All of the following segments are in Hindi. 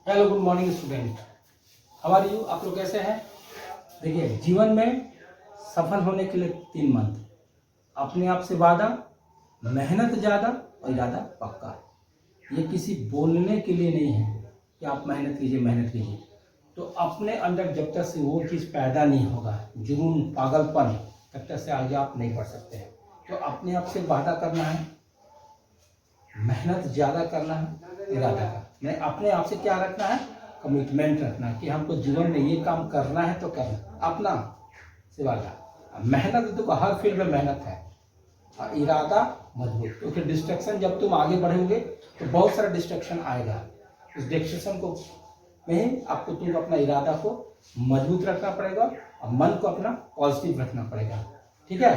Hello good morning student, how are you. आप लोग कैसे हैं? देखिए, जीवन में सफल होने के लिए 3 मंत्र: अपने आप से वादा, मेहनत ज़्यादा और इरादा पक्का। ये किसी बोलने के लिए नहीं है कि आप मेहनत कीजिए मेहनत कीजिए। तो अपने अंदर जब तक से वो चीज़ पैदा नहीं होगा, जुनून, पागलपन, तब तक से आगे आप नहीं बढ़ सकते हैं। तो अपने आप से वादा करना है, मेहनत ज़्यादा करना है, इरादा का नहीं। अपने आप से क्या रखना है? कमिटमेंट रखना है कि हमको जीवन में ये काम करना है तो करना, अपना से वादा। मेहनत तो हर फील्ड में मेहनत है, और इरादा मजबूत, क्योंकि डिस्ट्रैक्शन जब तुम आगे बढ़ोगे तो बहुत सारा डिस्ट्रैक्शन आएगा। उस डिस्ट्रैक्शन को में ही आपको तुम अपना इरादा को मजबूत रखना पड़ेगा और मन को अपना पॉजिटिव रखना पड़ेगा। ठीक है,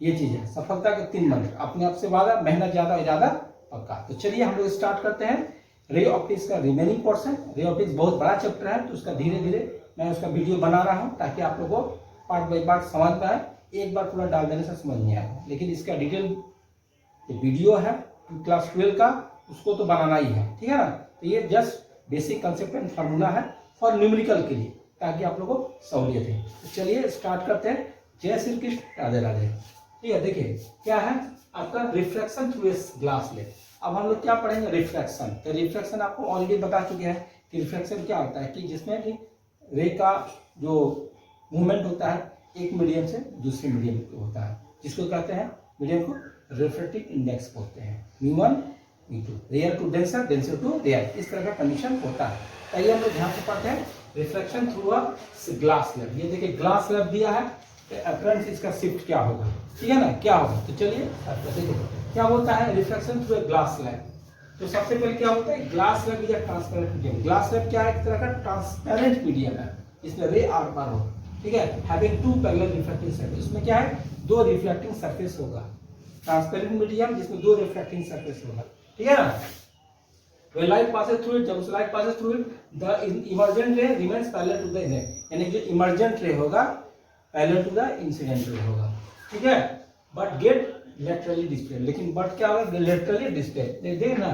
ये चीज है सफलता के 3 मंत्र: अपने आप से वादा, मेहनत ज्यादा, इरादा पक्का। तो चलिए हम लोग स्टार्ट करते हैं रे ऑप्टिक्स का रिमेनिंग पोर्शन। रे ऑप्टिक्स बहुत बड़ा चैप्टर है, तो उसका धीरे धीरे मैं उसका वीडियो बना रहा हूँ ताकि आप लोगों को पार्ट बाई पार्ट समझ में आए। एक बार पूरा डाल देने से समझ नहीं आएगा, लेकिन इसका डिटेल वीडियो है क्लास 12 का, उसको तो बनाना ही है। ठीक है ना। तो ये just basic concept and formula है फॉर न्यूमेरिकल के लिए, ताकि आप लोगों को सहूलियत है। तो चलिए स्टार्ट करते हैं। जय श्री कृष्ण, राधे राधे। ठीक है, देखिए क्या है आपका रिफ्लेक्शन थ्रू ग्लास स्लेब। अब हम लोग क्या पढ़ेंगे? रिफ्लेक्शन। तो रिफ्लेक्शन आपको ऑलरेडी बता चुके हैं कि रिफ्लेक्शन क्या होता है, कि जिसमें कि रे का जो मूवमेंट होता है एक मीडियम से दूसरे मीडियम को होता है, जिसको कहते हैं, मीडियम को रिफ्रैक्टिव इंडेक्स बोलते हैं। म्यू1 म्यू2, rare to denser, denser to rare, इस तरह का कंडीशन होता है। तो हम लोग ध्यान से पढ़ते हैं reflection through a glass slab. ये देखिए ग्लास स्लेब दिया है, अपरेंस इसका शिफ्ट क्या होगा, ठीक है ना, क्या होगा। तो चलिए देखिए क्या होता है रिफ्लेक्शन थ्रू ग्लास स्लैब। तो सबसे पहले क्या होता है, glass slab is a transparent medium. Glass slab क्या है? एक तरह का ट्रांसपेरेंट मीडियम है, इसमें रे आर पार हो। ठीक है, हैविंग 2 पैरेलल रिफ्लेक्टिंग सरफेस। इसमें क्या है? 2 रिफ्लेक्टिंग सरफेस होगा। ट्रांसपेरेंट मीडियम जिसमें 2 रिफ्लेक्टिंग सरफेस होगा। ठीक है ना। When light passes through it, जब light passes through it, the emergent ray remains parallel to the incident, यानी जो emergent ray होगा parallel to the incident ray होगा। ठीक है, बट गेट लेटरली डिस्प्लेस। लेकिन बट क्या होगा? Laterally displace. देख ना,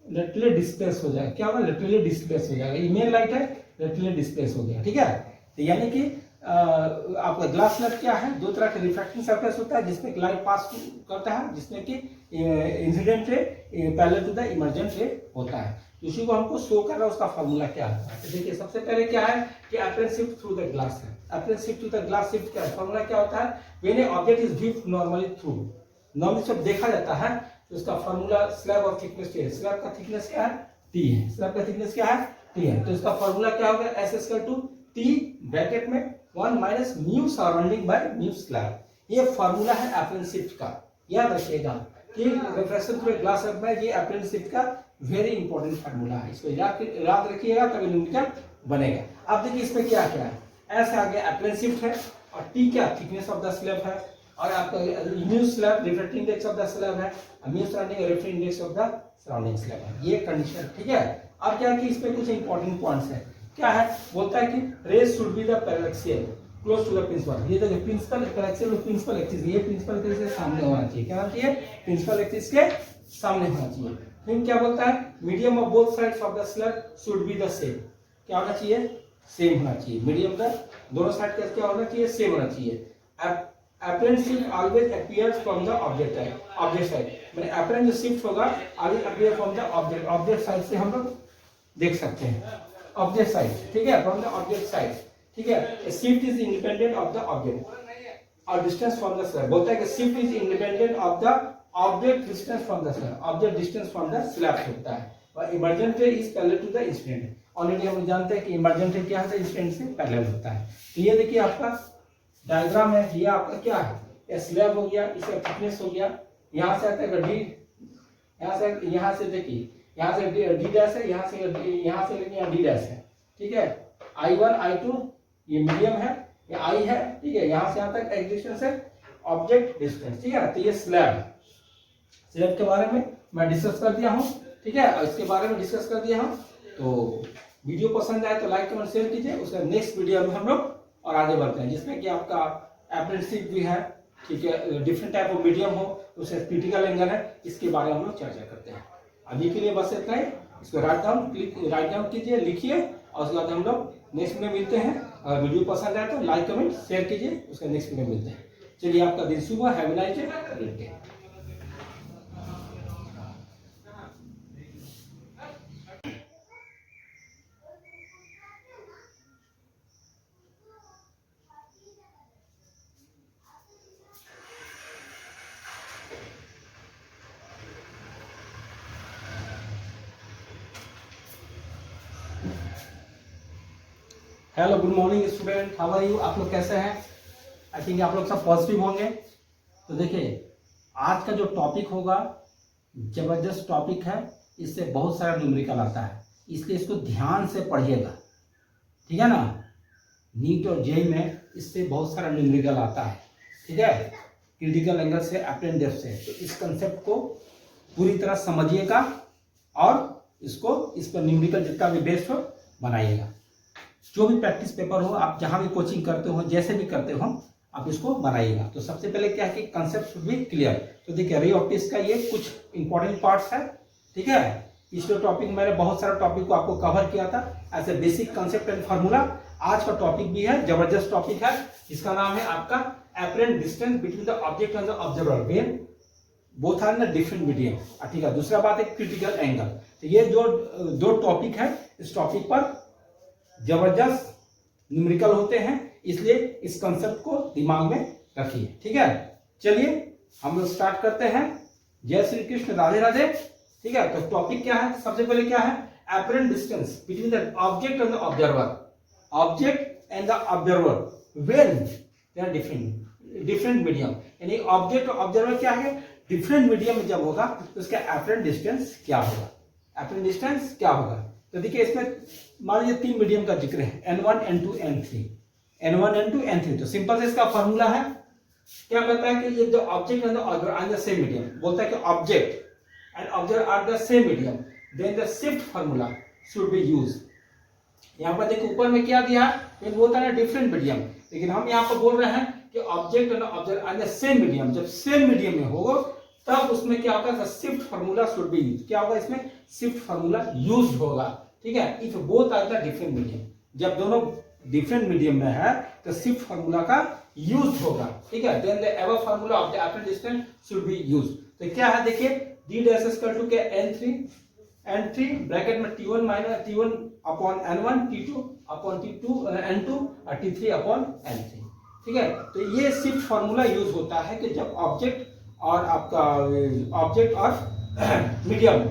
लेटरली डिस्प्लेस हो जाएगा। क्या होगा? लेटरली डिस्प्लेस हो जाएगा। ईमेल लाइट है, लेटरली डिस्प्लेस हो गया। ठीक है, तो यानी कि आपका ग्लास स्लैब क्या है? 2 तरह के रिफ्रैक्टिंग सरफेस होता है जिसमें लाइट पास करता है, जिसमें कि incident ray parallel to the emergent रे होता है। उसी को हमको शो कर रहा है, उसका फॉर्मूला क्या है। तो देखिए सबसे पहले क्या है कि apparent shift through the glass है। Apparent shift through the glass shift क्या है? फॉर्मूला क्या होता है? When a object is viewed normally through, normally जब देखा जाता है तो उसका फॉर्मूला स्लैब और थिकनेस है। स्लैब का थिकनेस क्या है? टी है। स्लैब का थिकनेस क्या है? टी है। तो इसका फॉर्मूला क्या होगा? S equal to T bracket में 1 minus mu surrounding by mu slab. ये फॉर्मूला है अपरेंट शिफ्ट का। याद रखिएगा कि रिफ्लेक्शन थ्रू ग्लास स्लैब में ये अपरेंट शिफ्ट का वेरी इंपॉर्टेंट फार्मूला है। इसको याद रखिएगा, तभी न्यूमेरिकल बनेगा। अब देखिए इसमें क्या क्या है। ऐसे आगे अपरेंट शिफ्ट है, और टी क्या? थिकनेस ऑफ द स्लैब है, और आपका mu slab refractive index of the slab है, mu surrounding refractive index of the surrounding slab है। ये कंडीशन। ठीक है, अब क्या है कि इसमें कुछ इंपॉर्टेंट पॉइंट्स है। क्या है? बोलता है कि rays should be the parallel close to the principal. ये देखिए प्रिंसिपल पैरेलल और प्रिंसिपल एक्सिस, ये प्रिंसिपल एक्सिस के सामने होना चाहिए। क्या होना चाहिए? प्रिंसिपल एक्सिस के सामने होना चाहिए। फिर क्या बोलता है? Medium of both sides of the slab should be the same. क्या होना चाहिए? सेम होना चाहिए। मीडियम द दोनों साइड का क्या होना चाहिए? सेम होना चाहिए। Apparent shift always appears from the object side. मैंने अपरेंट जो शिफ्ट होगा always appear from the object side से हम लोग देख सकते हैं। ऑब्जेक्ट साइड, ठीक है, फ्रॉम द ऑब्जेक्ट साइड। ठीक है, shift is independent of the object और डिस्टेंस फ्रॉम द स्लैब। बोलता है कि shift is independent of the object distance from the slab. Object distance from the slab होता है, और emergent ray is parallel to the incident. Already हम जानते हैं कि इमर्जेंट रे क्या होता है? इंसिडेंट से पैरेलल होता है। तो ये देखिए आपका डायग्राम है। ये आपका क्या है? ये स्लैब हो गया, इसका थिकनेस हो गया, यहाँ से आता है डी, यहाँ से देखिए यहाँ से डी डैश है, यहाँ से लेके यहाँ डी डैश है। ठीक है, I1 I2 ये मीडियम है, ये I है। ठीक है, यहाँ से यहाँ तक एक डिस्टेंस है, ऑब्जेक्ट डिस्टेंस। ठीक है, तो ये स्लैब है। स्लैब के बारे में मैं डिस्कस कर दिया हूँ। ठीक है, इसके बारे में डिस्कस कर दिया हूँ। तो वीडियो पसंद आए तो लाइक कमेंट शेयर कीजिए। उसके नेक्स्ट वीडियो में हम लोग और आगे बढ़ते हैं, जिसमें कि आपका अप्रेंटिसशिप भी है। ठीक है, डिफरेंट टाइप ऑफ मीडियम हो, उससे क्रिटिकल एंगल है, इसके बारे में हम लोग चर्चा करते हैं। अभी के लिए बस इतना ही। इसको राइट डाउन कीजिए, लिखिए, और उसके बाद हम लोग नेक्स्ट में मिलते हैं। अगर वीडियो पसंद आए तो लाइक कमेंट शेयर कीजिए, उसके नेक्स्ट में मिलते हैं। चलिए, आपका दिन शुभ है। Have a nice day, great day. Hello, good morning student, how are you? आप लोग कैसे हैं? आई थिंक आप लोग सब पॉजिटिव होंगे। तो देखिए, आज का जो टॉपिक होगा जबरदस्त टॉपिक है। इससे बहुत सारा न्यूमेरिकल आता है, इसलिए इसको ध्यान से पढ़िएगा, ठीक है ना। नीट और जेईई में इससे बहुत सारा न्यूमेरिकल आता है, ठीक है, क्रिटिकल एंगल से, अपरेंट डेप्थ से। तो इस कंसेप्ट को पूरी तरह समझिएगा और इसको इस पर न्यूमेरिकल जितना भी बेस्ट हो बनाइएगा। जो भी प्रैक्टिस पेपर हो, आप जहां भी कोचिंग करते हो, जैसे भी करते हो, आप इसको बनाइएगा। तो सबसे पहले क्या है कि कंसेप्ट शुड बी क्लियर। तो देखिए, रे ऑप्टिक्स का ये कुछ इंपॉर्टेंट पार्ट्स है, ठीक है। पिछले टॉपिक मैंने बहुत सारे टॉपिक को आपको कवर किया था as a basic concept and formula. आज का टॉपिक भी है, जबरदस्त टॉपिक है, जिसका नाम है आपका apparent distance between the object and the observer when both are in different medium, ठीक है। दूसरा बात है क्रिटिकल एंगल। तो ये जो दो टॉपिक है, इस टॉपिक पर जबरदस्त न्यूमेरिकल होते हैं, इसलिए इस कंसेप्ट को दिमाग में रखिए, ठीक है। चलिए, हम लोग स्टार्ट करते हैं। जय श्री कृष्ण, राधे राधे, ठीक है। तो टॉपिक क्या है? सबसे पहले क्या है? Apparent distance between the object and the observer. Object and the observer when they are different medium, यानी ऑब्जेक्ट और ऑब्जर्वर क्या है, डिफरेंट मीडियम में जब होगा तो उसका अपरेंट डिस्टेंस क्या होगा? अपरेंट डिस्टेंस क्या होगा? तो देखिए, इसमें मान लीजिए 3 मीडियम का जिक्र है, N1, N2, N3, N1, N2, N3। तो सिंपल से इसका फॉर्मूला है, क्या कहता है कि ये जो object and observer are the same medium, बोलता है कि object and observer are the same medium, then the shift formula should be use. यहाँ पर देखो, ऊपर में क्या दिया है, ये बोलता है डिफरेंट मीडियम, लेकिन हम यहाँ पर बोल रहे हैं कि object and observer are the same medium. जब सेम मीडियम में होगा तब उसमें क्या होगा, shift formula should be use. क्या होगा? इसमें शिफ्ट फॉर्मूला यूज होगा, ठीक है। If both are the different medium, जब दोनों डिफरेंट मीडियम में है तो शिफ्ट फॉर्मूला का यूज होगा, ठीक है। Then the above formula of the apparent distance should be use. तो क्या है, देखिए, d डैश इक्वल टू के n3 ब्रैकेट में t1 upon n1, t2 upon n2 और t3 अपॉन n3, ठीक है। तो ये शिफ्ट फॉर्मूला यूज होता है कि जब ऑब्जेक्ट और आपका ऑब्जेक्ट और मीडियम,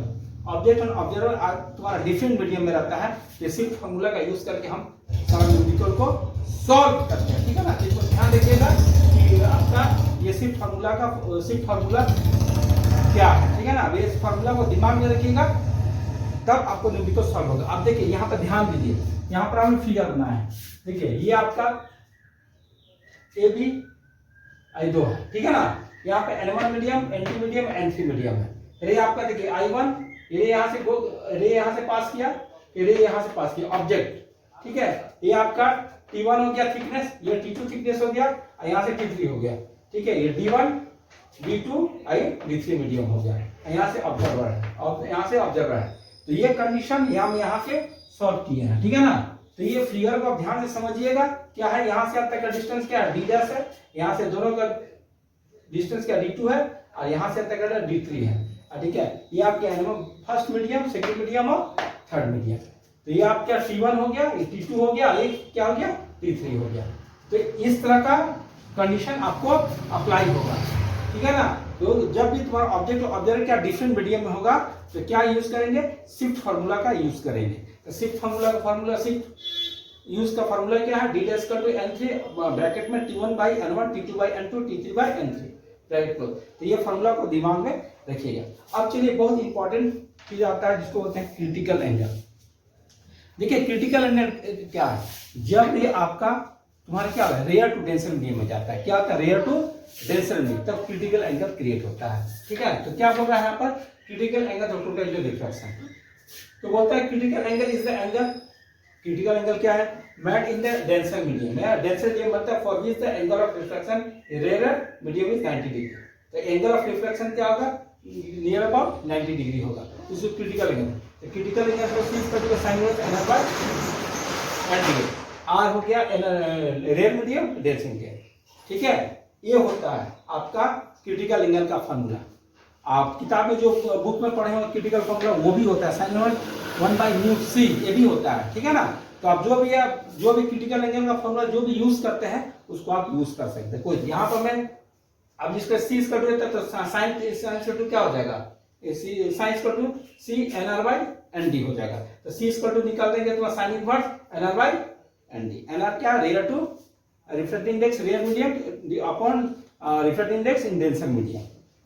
ऑब्जेक्ट और ऑब्जर्वर तुम्हारा डिफरेंट मीडियम में रहता है, ये शिफ्ट फॉर्मूला का यूज करके हम सारे न्यूमेरिकल को सॉल्व करते हैं, ठीक है ना। इसको ध्यान रखिएगा कि आपका ये शिफ्ट फॉर्मूला क्या है, ठीक है ना। ये फॉर्मूला को दिमाग में रखिएगा, तब आपको न्यूमेरिकल सॉल्व होगा। अब देखिए, यहाँ पर ध्यान दीजिए, यहाँ पर हमें फिगर बनाना है। देखिए, ये आपका AB/I2 है, ठीक है ना। यहाँ पे N1 medium, N2 medium, N3 medium है। रे आपका देखिए I1, रे यहाँ से पास किया, रे यहाँ से पास किया, ऑब्जेक्ट, ठीक है। ये आपका T1 हो गया थिकनेस, ये T2 थिकनेस हो गया, और यहाँ से T3 हो गया, ठीक है। ये D1, D2 और D3 मीडियम हो गया, यहाँ से ऑब्जर्वर है, और यहाँ से ऑब्जर्वर है। तो ये कंडीशन हम यहाँ से सॉल्व किए हैं, ठीक है ना। तो ये फिगर को आप ध्यान से समझिएगा, क्या है, यहाँ से अब तक का डिस्टेंस क्या है, D डैश है, यहाँ से दोनों का डिस्टेंस क्या D2 है, और यहाँ से अब तक का D3 है, ठीक है। ये आपके फर्स्ट मीडियम, सेकंड मीडियम और थर्ड मीडियम। तो ये आपका T1 हो गया, ये T2 हो गया, ये क्या हो गया, T3 हो गया। तो इस तरह का कंडीशन आपको अप्लाई होगा, ठीक है ना। तो जब भी तुम्हारा ऑब्जेक्ट और ऑब्जर्वर क्या डिफरेंट मीडियम में होगा तो क्या यूज करेंगे, शिफ्ट फार्मूला का यूज करेंगे। तो शिफ्ट शिफ्ट यूज का फार्मूला क्या है, d dash equal to n3 bracket में t1/n1 t2/n2 t3/n3 bracket close. तो ये फार्मूला को दिमाग में रखिएगा। अब चलिए, बहुत इंपॉर्टेंट चीज आता है जिसको बोलते हैं क्रिटिकल एंगल। देखिए, क्रिटिकल एंगल क्या है, जब ये आपका तुम्हारा क्या है, रेयर टू डेंसर मीडियम में जाता है। क्या होता है, रेयर टू डेंसर मीडियम, तब क्रिटिकल एंगल क्रिएट होता है, ठीक है। तो क्या बोल रहा है यहाँ पर, critical angle of total refraction. तो बोलता है critical angle is the angle, critical angle क्या है, made in the denser medium. Denser medium मतलब for which the angle of refraction rare medium is 90 degree. तो एंगल ऑफ रिफ्रैक्शन क्या होगा, नियर अबाउट 90 डिग्री होगा, इसको क्रिटिकल एंगल। तो क्रिटिकल एंगल को C equal to sine inverse N by N D. R हो गया रियल मीडियम डेल्स मीडियम। ठीक है, ये होता है आपका क्रिटिकल एंगल का फॉर्मूला। आप किताब में जो बुक में पढ़े हो क्रिटिकल फॉर्मूला वो भी होता है, sine inverse 1 by mu C, ये भी होता है। ठीक है ना, तो आप जो भी क्रिटिकल एंगल का फॉर्मूला जो भी यूज करते हैं उसको आप यूज कर सकते हैं। कोई यहाँ पर मैं अब जिसका सी इक्वल टू तो साइन इक्वल टू क्या हो जाएगा, sine equal to C N R by N D हो जाएगा। तो सी इक्वल टू निकाल देंगे तो sine inverse N R by N D. N R क्या, real to refractive index real medium upon refractive index in denser medium.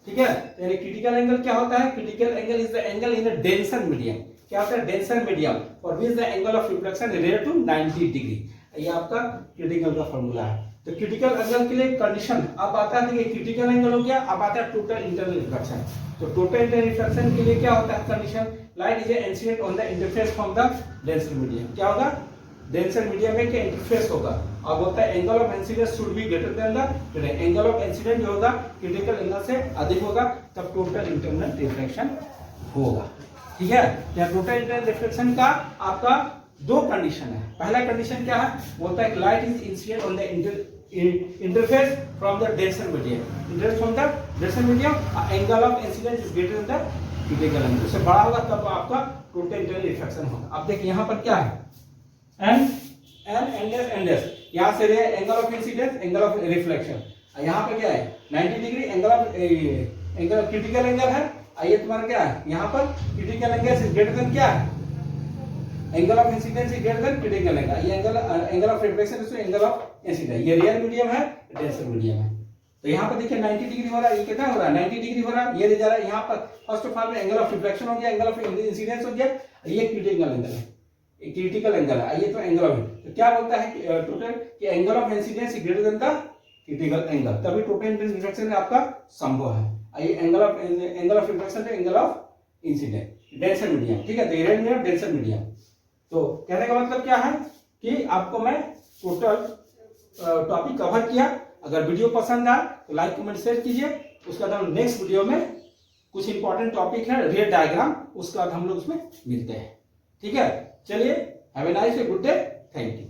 ठीक है, तो ये क्रिटिकल एंगल क्या होता है, critical angle is the angle in a denser medium. क्या होता है, denser medium for which the angle of reflection related to 90 degree. ये आपका क्रिटिकल का फॉर्मूला है। तो क्रिटिकल एंगल के लिए कंडीशन अब आता है, देखिए क्रिटिकल एंगल हो गया, अब आता है टोटल इंटरनल रिफ्लेक्शन। तो टोटल इंटरनल रिफ्लेक्शन के लिए क्या होता है condition, light is incident on the interface from the denser medium. क्या होगा, डेंसर मीडियम में क्या इंटरफेस होगा, अब होता है angle of incidence should be greater than the angle of incident जो होगा क्रिटिकल एंगल से अधिक होगा, तब टोटल इंटरनल रिफ्लेक्शन होगा। ठीक है, या टोटल इंटरनल रिफ्लेक्शन का आपका दो कंडीशन है। पहला कंडीशन क्या है, बोलता है light is incident on the interface from the denser medium, interface from the denser medium, angle of incidence is greater then the critical angle, उससे बड़ा होगा तब आपका टोटल इंटरनल रिफ्लेक्शन होगा। अब देखिए यहाँ पर क्या है, एन एस यहाँ से angle of incidence angle of reflection, यहाँ पे क्या है 90 डिग्री एंगल क्रिटिकल एंगल है। आइए तुम्हारा क्या है, यहाँ पर क्रिटिकल एंगल से ग्रेटर देन क्या है, angle of incidence is greater than critical angle, ये angle of reflection is angle of incidence. ये रियल मीडियम है, डेंसर मीडियम है। तो यहाँ पर देखिए 90 डिग्री हो रहा है, ये कितना हो रहा है 90 डिग्री हो रहा है, ये ले जा रहा है। यहाँ पर फर्स्ट ऑफ ऑल में एंगल ऑफ रिफ्लेक्शन हो गया, एंगल ऑफ इंसिडेंस हो गया, ये क्रिटिकल एंगल है, क्रिटिकल एंगल है। ये तो एंगल ऑफ, तो क्या बोलता है टोटल कि angle of incidence is greater then the critical angle, तभी टोटल इंटरनल रिफ्लेक्शन आपका संभव है। ये एंगल ऑफ रिफ्लेक्शन है angle of incident denser medium. ठीक है, तो रियल मीडियम डेंसर मीडियम। तो कहने का मतलब क्या है कि आपको मैं टोटल टॉपिक कवर किया। अगर वीडियो पसंद आया तो लाइक कमेंट शेयर कीजिए। उसके बाद हम नेक्स्ट वीडियो में कुछ इंपॉर्टेंट टॉपिक है रियल डायग्राम, उसके बाद हम लोग उसमें मिलते हैं। ठीक है, चलिए, have a nice day, good day, thank you.